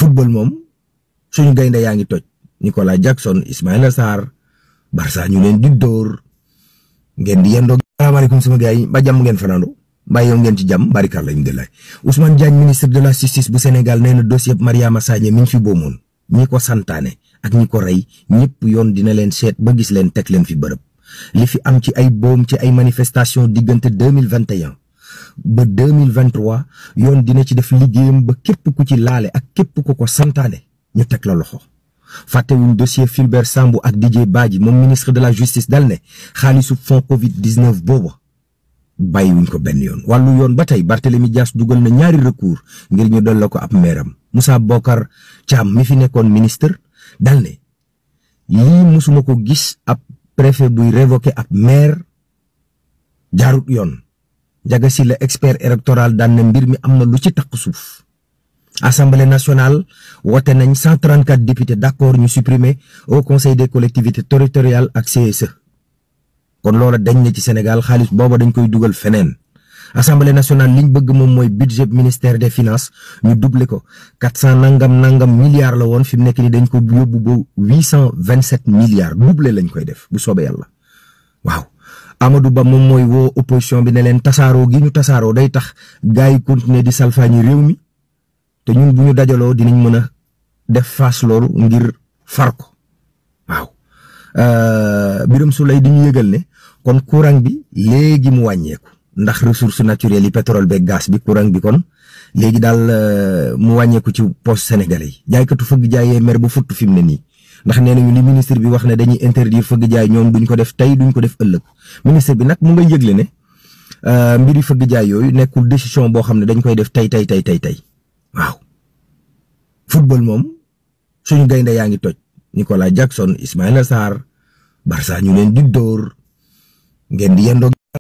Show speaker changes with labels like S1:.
S1: football moom suñu gaynde yaa ngi toj Nicolas Jackson Ismaïla Sarr Barça ñu leen di dóor ngeen di yendoo. Asalaamaaleykum sama gars yi ba jàmm ngeen fanaandu mbaa yow ngeen ci jàmm barikàlla alhamdulilah. Ousmane Diagne ministre de la justice bu Sénégal nee na dossier Mariama Sagna mi ñu fi boomoon ñi ko santaane ak ñi ko rey ñëpp yoon dina leen seet ba gis leen teg leen fi bërëb. li fi am ci ay boom ci ay manifestation diggante 2021 ba 2023 yoon dina ci def liggéeyam ba képp ku ci laale ak képp ku ko santaane ñu teg la loxo. fàttewuñ dossier Fulbert Sambou ak DJ Badji moom ministre de la justice dal ne xaalisu fond Covid 19 booba bàyyiwuñ ko benn yoon. wàllu yoon ba tey Barthélémy Dias dugal na ñaari recours ngir ñu delloo ko ab meeram. Moussa Bocar Thiam mi fi nekkoon ministre dal ne lii musuma ko gis ab préfet buy révoqué ab maire jaarut yoon. Ndiaga Sylla expert électoral daan ne mbir mi am na lu ci takk suuf. Assemblée nationale wote nañ 134 députés d'accord ñu supprimer au conseil des collectivités territoriales ak CSE. kon loola dañ ne ci Sénégal xaalis booba dañ koy dugal feneen. Assemblée nationale liñ bëgg moom mooy budget ministère des finances ñu doublé ko 400 nangam milliards la woon fi mu nekk ni dañ ko yóbbu ba 827 milliards doublé lañ koy def bu soobee yàlla. waaw Amadou Ba moom mooy woo opposition bi ne leen tasaaroo gi ñu tasaaroo day tax gars yi continuer di salfaañi réew mi. te ñun bu ñu dajaloo dinañ mën a def face loolu ngir far ko waaw Birame Souleye di ñu yëgal ne kon courant bi léegi mu wàññeeku ndax ressources naturelles yi pétrole beeg gaz bi courant bi kon léegi daal mu wàññeeku ci poste sénégalais yi jaaykatu fëgg jaayee mer bu futt fi mu ne nii ndax nee nañu li ministre bi wax ne dañuy interdire fëgg jaay ñoom duñ ko def tey duñ ko def ëllëg ministre bi nag mu nga yëgle ne mbiri fëgg jaay yooyu nekkul décision boo xam ne dañ koy def tey waaw football moom suñu gaynde yaa ngi toj Nicolas Jackson Ismaïla Sarr Barça ñu leen di dóor ngeen di yendoo